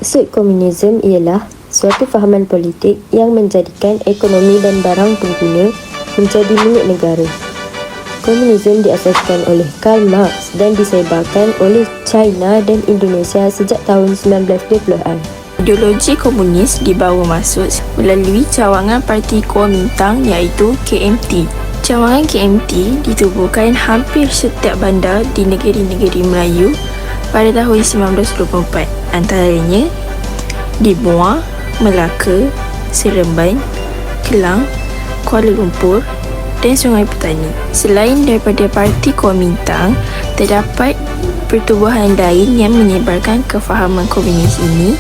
Maksud komunisme ialah suatu fahaman politik yang menjadikan ekonomi dan barang pengguna menjadi milik negara. Komunisme diasaskan oleh Karl Marx dan disebarkan oleh China dan Indonesia sejak tahun 1920-an. Ideologi komunis dibawa masuk melalui cawangan Parti Kuomintang iaitu KMT. Cawangan KMT ditubuhkan hampir setiap bandar di negeri-negeri Melayu pada tahun 1924, antaranya di Muar, Melaka, Seremban, Kelang, Kuala Lumpur dan Sungai Petani. Selain daripada Parti Kuomintang, terdapat pertubuhan lain yang menyebarkan kefahaman komunis ini,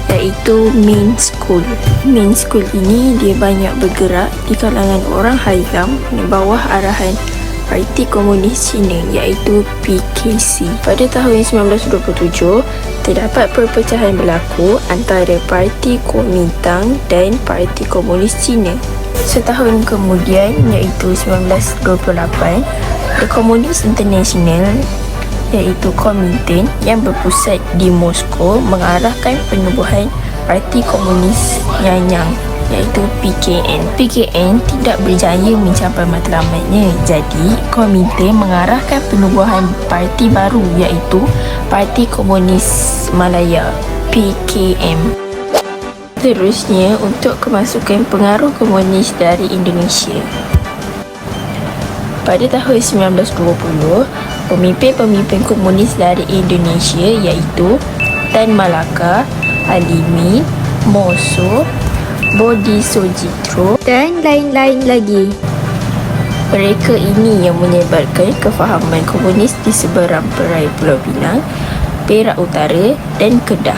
iaitu Main School. Main School ini dia banyak bergerak di kalangan orang Haizam di bawah arahan Parti Komunis Cina iaitu PKC. Pada tahun 1927, terdapat perpecahan berlaku antara Parti Kuomintang dan Parti Komunis Cina. Setahun kemudian iaitu 1928, The Communist International iaitu Kuomintang yang berpusat di Moskow mengarahkan penubuhan Parti Komunis Nyanyang iaitu PKN. PKN tidak berjaya mencapai matlamatnya, jadi Kuomintang mengarahkan penubuhan parti baru iaitu Parti Komunis Malaya PKM. Seterusnya, untuk kemasukan pengaruh komunis dari Indonesia. Pada tahun 1920, pemimpin-pemimpin komunis dari Indonesia iaitu Tan Malaka, Halimi, Moso, Bodhisojitro dan lain-lain lagi. Mereka ini yang menyebarkan kefahaman komunis di seberang perai Pulau Pinang, Perak Utara dan Kedah.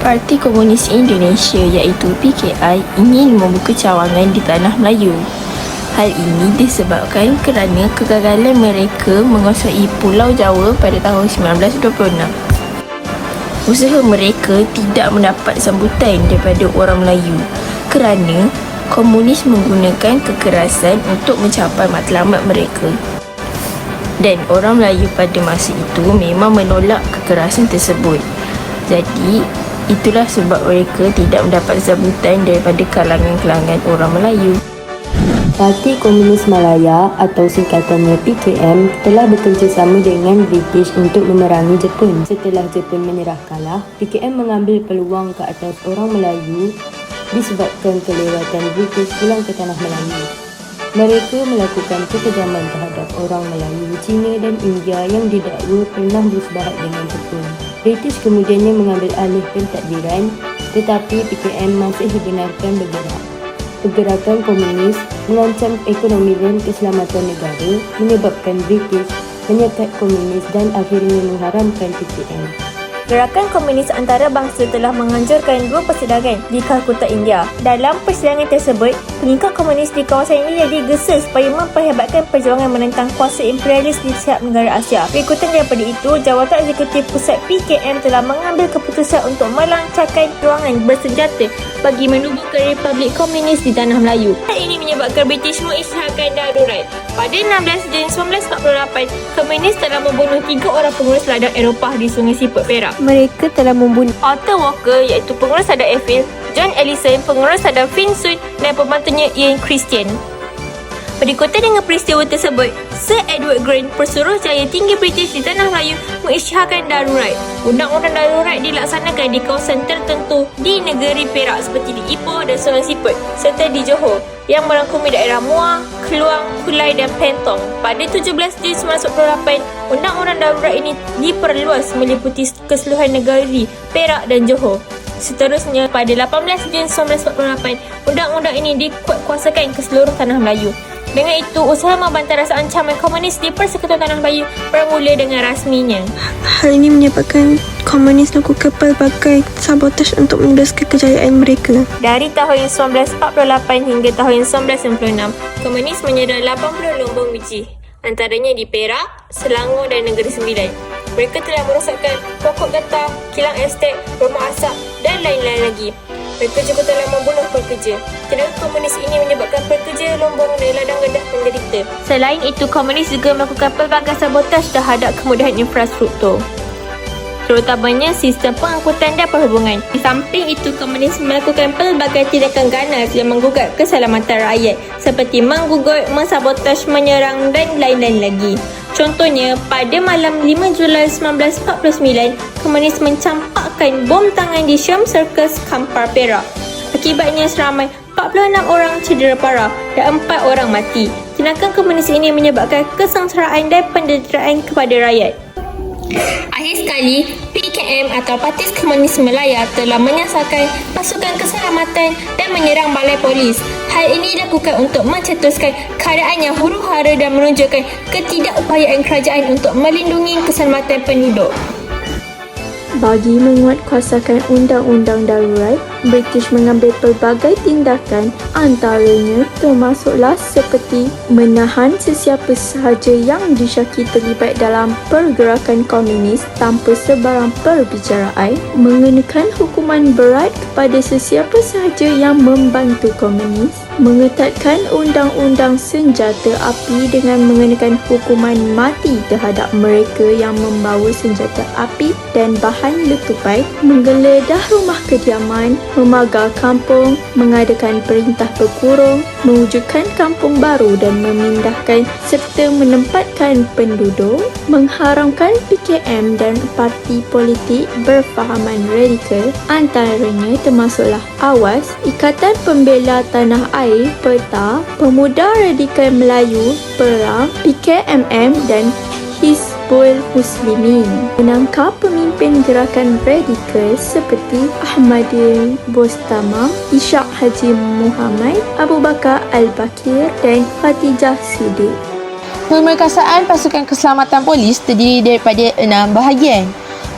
Parti Komunis Indonesia iaitu PKI ingin membuka cawangan di tanah Melayu. Hal ini disebabkan kerana kegagalan mereka menguasai Pulau Jawa pada tahun 1926. Usaha mereka tidak mendapat sambutan daripada orang Melayu kerana komunis menggunakan kekerasan untuk mencapai matlamat mereka. Dan orang Melayu pada masa itu memang menolak kekerasan tersebut. Jadi, itulah sebab mereka tidak mendapat sambutan daripada kalangan-kalangan orang Melayu. Parti Komunis Malaya atau singkatannya PKM telah bekerjasama dengan British untuk memerangi Jepun. Setelah Jepun menyerah kalah, PKM mengambil peluang ke atas orang Melayu disebabkan kelewatan British pulang ke tanah Melayu. Mereka melakukan kekejaman terhadap orang Melayu, Cina dan India yang didakwa pernah bersebahat dengan Jepun. British kemudiannya mengambil alih pentadbiran, tetapi PKM masih dibenarkan bergerak. Pergerakan komunis mengancam ekonomi dan keselamatan negara, menyebabkan British menyekat komunis dan akhirnya mengharamkan PKM. Gerakan komunis antarabangsa telah menganjurkan dua persidangan di Kalkuta, India. Dalam persidangan tersebut, pengikut komunis di kawasan ini digesa supaya memperhebatkan perjuangan menentang kuasa imperialis di setiap negara Asia. Berikutan daripada itu, Jawatan Eksekutif Pusat PKM telah mengambil keputusan untuk melancarkan perjuangan bersenjata bagi menubuhkan Republik Komunis di tanah Melayu. Hal ini menyebabkan British mengisytiharkan darurat. Pada 16 Jun 1948, komunis telah membunuh 3 orang pengurus ladang Eropah di Sungai Siput, Perak. Mereka telah membunuh Arthur Walker iaitu pengurus ladang Eiffel, John Ellison pengurus ladang Finsun dan pembantunya Ian Christian. Berikutan dengan peristiwa tersebut, Sir Edward Grant, Pesuruhjaya tinggi British di tanah Melayu, mengisytiharkan darurat. Undang-undang darurat dilaksanakan di kawasan tertentu di negeri Perak seperti di Ipoh dan Sungai Siput serta di Johor yang merangkumi daerah Muar, Keluang, Kulai dan Pentong. Pada 17 Jun 1928, undang-undang darurat ini diperluas meliputi keseluruhan negeri Perak dan Johor. Seterusnya, pada 18 Jun 1948, undang-undang ini dikuatkuasakan ke seluruh tanah Melayu. Dengan itu, usaha membantah rasa ancaman komunis di Persekutuan Tanah Melayu bermula dengan rasminya. Hal ini menyebabkan komunis melakukan pelbagai sabotaj untuk meneruskan kejayaan mereka. Dari tahun 1948 hingga tahun 1996, komunis menyerang 80 lumbung biji, antaranya di Perak, Selangor dan Negeri Sembilan. Mereka telah merosakkan pokok getah, kilang estet, rumah asap dan lain-lain lagi. Mereka juga telah membunuh pekerja. Tindakan komunis ini menyebabkan pekerja lumbung dan ladang rendah menderita. Selain itu, komunis juga melakukan pelbagai sabotaj terhadap kemudahan infrastruktur. terutamanya sistem pengangkutan dan perhubungan. Di samping itu, komunis melakukan pelbagai tindakan ganas yang menggugat keselamatan rakyat seperti menggugut, mensabotaj, menyerang dan lain-lain lagi. Contohnya, pada malam 5 Julai 1949, komunis mencampakkan bom tangan di Syam Circus, Kampar, Perak. Akibatnya seramai 46 orang cedera parah dan 4 orang mati. Tindakan komunis ini menyebabkan kesengsaraan dan penderitaan kepada rakyat. Akhir sekali, PKM atau Parti Komunis Malaya telah menyasarkan pasukan keselamatan dan menyerang balai polis. Hal ini dilakukan untuk mencetuskan keadaan yang huru-hara dan menunjukkan ketidakupayaan kerajaan untuk melindungi keselamatan penduduk. Bagi menguatkuasakan undang-undang darurat, British mengambil pelbagai tindakan, antaranya termasuklah seperti menahan sesiapa sahaja yang disyaki terlibat dalam pergerakan komunis tanpa sebarang perbicaraan, mengenakan hukuman berat kepada sesiapa sahaja yang membantu komunis, mengetatkan undang-undang senjata api dengan mengenakan hukuman mati terhadap mereka yang membawa senjata api dan bahan letupai, menggeledah rumah kediaman, memagar kampung, mengadakan perintah berkurung, mewujudkan kampung baru dan memindahkan serta menempatkan penduduk, mengharamkan PKM dan parti politik berfahaman radikal, antaranya termasuklah AWAS, Ikatan Pembela Tanah Air, PETA, Pemuda Radikal Melayu, Perang, PKMM dan Hizbul Muslimin, menangkap pemimpin gerakan radikal seperti Ahmadi Bostama, Ishak Haji Muhammad, Abu Bakar Al-Bakir dan Khatijah Siddiq. Pemerkasaan pasukan keselamatan polis terdiri daripada 6 bahagian.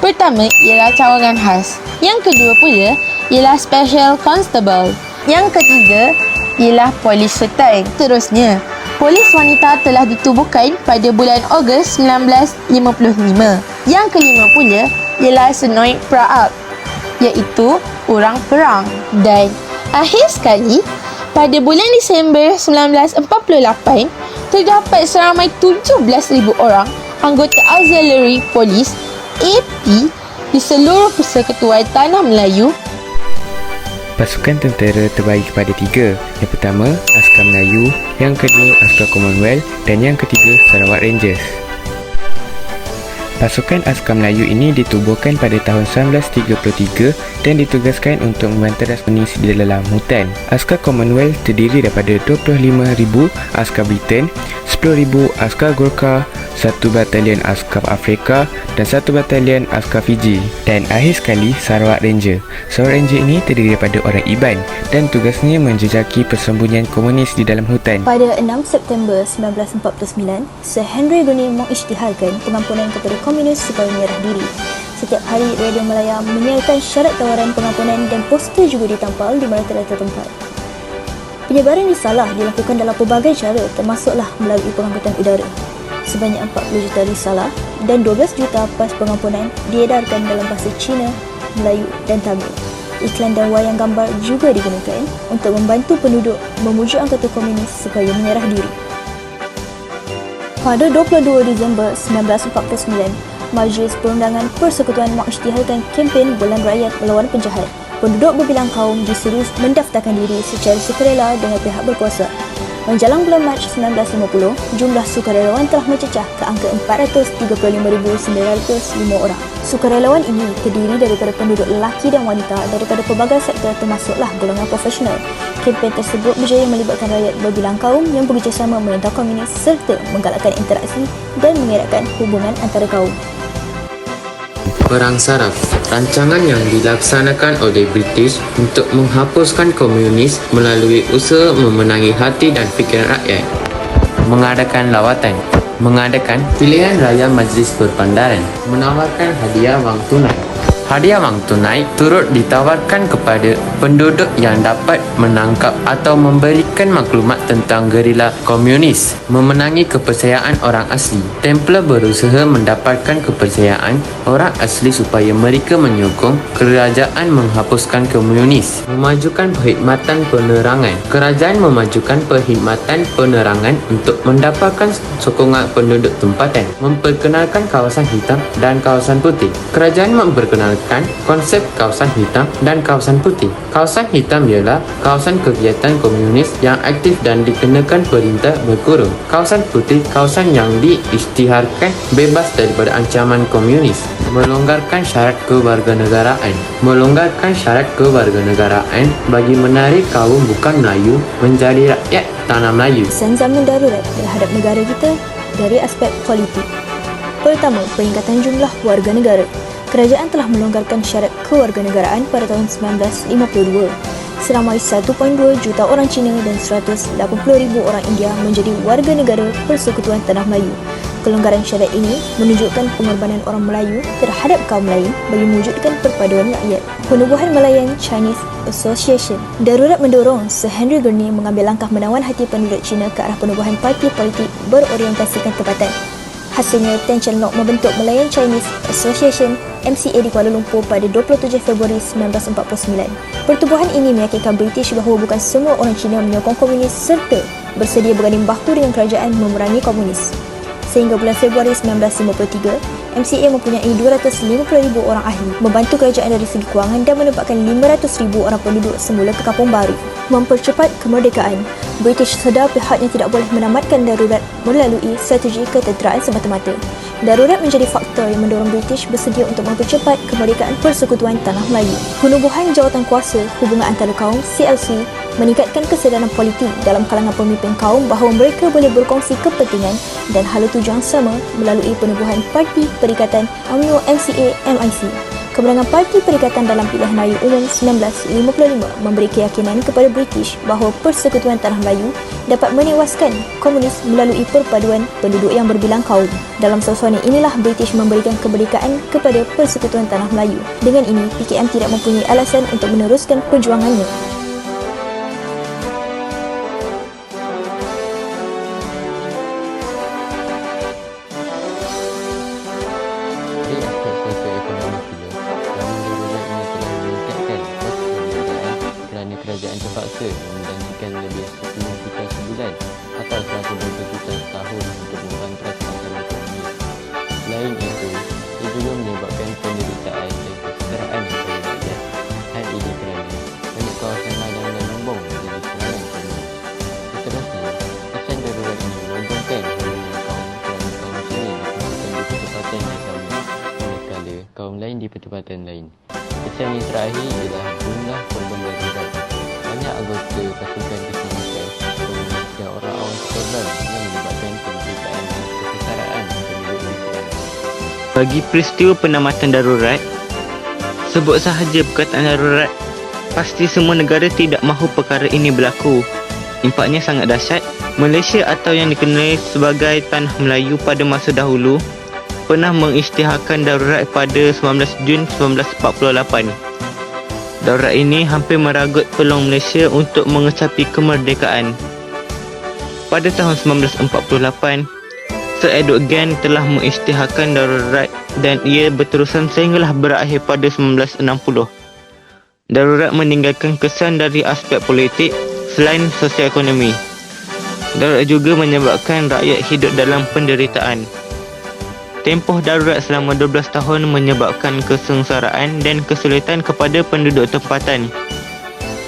Pertama ialah cawangan khas. Yang kedua pula ialah Special Constable. Yang ketiga ialah polis setai. Terusnya, polis wanita telah ditubuhkan pada bulan Ogos 1955. Yang kelima pula ialah Senoid Praab, iaitu orang perang. Dan akhir sekali, pada bulan Disember 1948, terdapat seramai 17,000 orang anggota Auxiliary Police AP di seluruh Persekutuan Tanah Melayu. Pasukan tentera terbagi kepada 3. Yang pertama, Askar Melayu, yang kedua, Askar Commonwealth dan yang ketiga, Sarawak Rangers. Pasukan Askar Melayu ini ditubuhkan pada tahun 1933 dan ditugaskan untuk membantu polis di dalam hutan. Askar Commonwealth terdiri daripada 25,000 askar Britain, 10,000 askar Gurkha, 1 batalion askar Afrika dan 1 batalion askar Fiji. Dan akhir sekali, Sarawak Ranger. Sarawak Ranger ini terdiri daripada orang Iban dan tugasnya menjejaki persembunyian komunis di dalam hutan. Pada 6 September 1949, Sir Henry Rooney mengisytiharkan pengampunan kepada komunis supaya menyerah diri. Setiap hari, Radio Malaya menyiarkan syarat tawaran pengampunan dan poster juga ditampal di merata-rata tempat. Penyebaran risalah dilakukan dalam pelbagai cara, termasuklah melalui pengangkutan udara. Sebanyak 40 juta risalah dan 12 juta pas pengampunan diedarkan dalam bahasa Cina, Melayu dan Tamil. Iklan dan wayang gambar juga digunakan untuk membantu penduduk memujuk anggota komunis supaya menyerah diri. Pada 22 Disember 1949, Majlis Perundangan Persekutuan mengisytiharkan kempen Bulan Rakyat Melawan Penjahat. Penduduk berbilang kaum disuruh mendaftarkan diri secara sukarela dengan pihak berkuasa. Menjelang bulan Mac 1950, jumlah sukarelawan telah mencecah ke angka 435,905 orang. Sukarelawan ini terdiri daripada penduduk lelaki dan wanita daripada pelbagai sektor termasuklah golongan profesional. Kempen tersebut berjaya melibatkan rakyat berbilang kaum yang bekerjasama menentang komunis serta menggalakkan interaksi dan mengeratkan hubungan antara kaum. Perang Saraf, rancangan yang dilaksanakan oleh British untuk menghapuskan komunis melalui usaha memenangi hati dan fikiran rakyat. Mengadakan lawatan, mengadakan pilihan raya majlis perpandaran, menawarkan hadiah wang tunai, Hadiah wang tunai turut ditawarkan kepada penduduk yang dapat menangkap atau memberikan maklumat tentang gerila komunis memenangi kepercayaan orang asli. Templar berusaha mendapatkan kepercayaan orang asli supaya mereka menyokong kerajaan menghapuskan komunis, memajukan perkhidmatan penerangan. Kerajaan memajukan perkhidmatan penerangan untuk mendapatkan sokongan penduduk tempatan, memperkenalkan kawasan hitam dan kawasan putih. Kerajaan memperkenalkan konsep kawasan hitam dan kawasan putih. Kawasan hitam ialah kawasan kegiatan komunis yang aktif dan dikenakan perintah berkurung. Kawasan putih, kawasan yang diisytiharkan bebas daripada ancaman komunis. Melonggarkan syarat kewarganegaraan. Melonggarkan syarat kewarganegaraan bagi menarik kaum bukan Melayu menjadi rakyat tanah Melayu. Kesan zaman darurat terhadap negara kita dari aspek politik. Pertama, peningkatan jumlah warga negara. Kerajaan telah melonggarkan syarat kewarganegaraan pada tahun 1952. Seramai 1.2 juta orang Cina dan 180,000 orang India menjadi warga negara Persekutuan Tanah Melayu. Kelonggaran syarat ini menunjukkan pengorbanan orang Melayu terhadap kaum lain bagi mewujudkan perpaduan rakyat. Penubuhan Malayan Chinese Association. Darurat mendorong Sir Henry Gurney mengambil langkah menawan hati penduduk Cina ke arah penubuhan parti politik berorientasikan tempatan. Hasilnya, Tan Cheng Lock membentuk Malayan Chinese Association MCA di Kuala Lumpur pada 27 Februari 1949. Pertubuhan ini meyakinkan British bahawa bukan semua orang Cina menyokong komunis serta bersedia berganding bahu dengan kerajaan memerangi komunis. Sehingga bulan Februari 1953, MCA mempunyai 250,000 orang ahli, membantu kerajaan dari segi kewangan dan menempatkan 500,000 orang penduduk semula ke kampung baru. Mempercepat kemerdekaan. British sedar pihaknya tidak boleh menamatkan darurat melalui strategi ketenteraan semata-mata. Darurat menjadi faktor yang mendorong British bersedia untuk mempercepat kemerdekaan Persekutuan Tanah Melayu. Penubuhan jawatan kuasa, hubungan antara kaum CLC meningkatkan kesedaran politik dalam kalangan pemimpin kaum bahawa mereka boleh berkongsi kepentingan dan hala tujuan sama melalui penubuhan Parti Perikatan UMNO MCA MIC. Kemenangan Parti Perikatan dalam pilihan raya umum 1955 memberi keyakinan kepada British bahawa Persekutuan Tanah Melayu dapat menewaskan komunis melalui perpaduan penduduk yang berbilang kaum. Dalam suasana inilah British memberikan kemerdekaan kepada Persekutuan Tanah Melayu. Dengan ini, PKM tidak mempunyai alasan untuk meneruskan perjuangannya. Dari aspek sosioekonomi pula, namun darurat ini telah meningkatkan kos perniagaan kerana kerajaan terpaksa menjanjikan lebih 10 juta sebulan atau 120 juta setahun untuk membangkitkan ekonomi. Selain itu, ia juga menyebabkan penderitaan dan kesetaraan kepada rakyat. Hal ini kerana banyak kawasan ladang dan lumbung menjadi serangan komunis. Seterusnya, kesan darurat ini melonggongkan hubungan kaum kerana kaum Cina dikumpulkan di pertempatan yang sama, manakala kaum lain di pertempatan lain. Kesan yang terakhir ialah jumlah korban darurat. Banyak anggota pasukan keselamatan komunis dan orang awam terkorban yang menyebabkan penderitaan dan kesetaraan penduduk di Cina. Bagi peristiwa penamatan darurat, sebut sahaja perkataan darurat, pasti semua negara tidak mahu perkara ini berlaku. Impaknya sangat dahsyat. Malaysia atau yang dikenali sebagai Tanah Melayu pada masa dahulu pernah mengisytiharkan darurat pada 19 Jun 1948. Darurat ini hampir meragut peluang Malaysia untuk mengecapi kemerdekaan. Pada tahun 1948, Sir Edward Grant telah mengisytiharkan darurat dan ia berterusan sehinggalah berakhir pada 1960. Darurat meninggalkan kesan dari aspek politik selain sosioekonomi. Darurat juga menyebabkan rakyat hidup dalam penderitaan. Tempoh darurat selama 12 tahun menyebabkan kesengsaraan dan kesulitan kepada penduduk tempatan.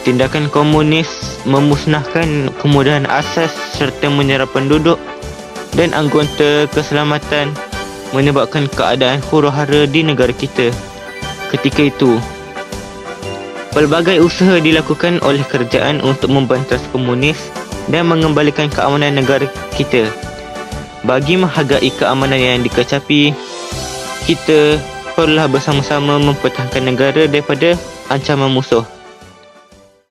Tindakan komunis memusnahkan kemudahan asas serta menyerang penduduk dan anggota keselamatan, menyebabkan keadaan huru-hara di negara kita. Ketika itu, pelbagai usaha dilakukan oleh kerajaan untuk membantas komunis dan mengembalikan keamanan negara kita. Bagi menghargai keamanan yang dikecapi, kita perlulah bersama-sama mempertahankan negara daripada ancaman musuh.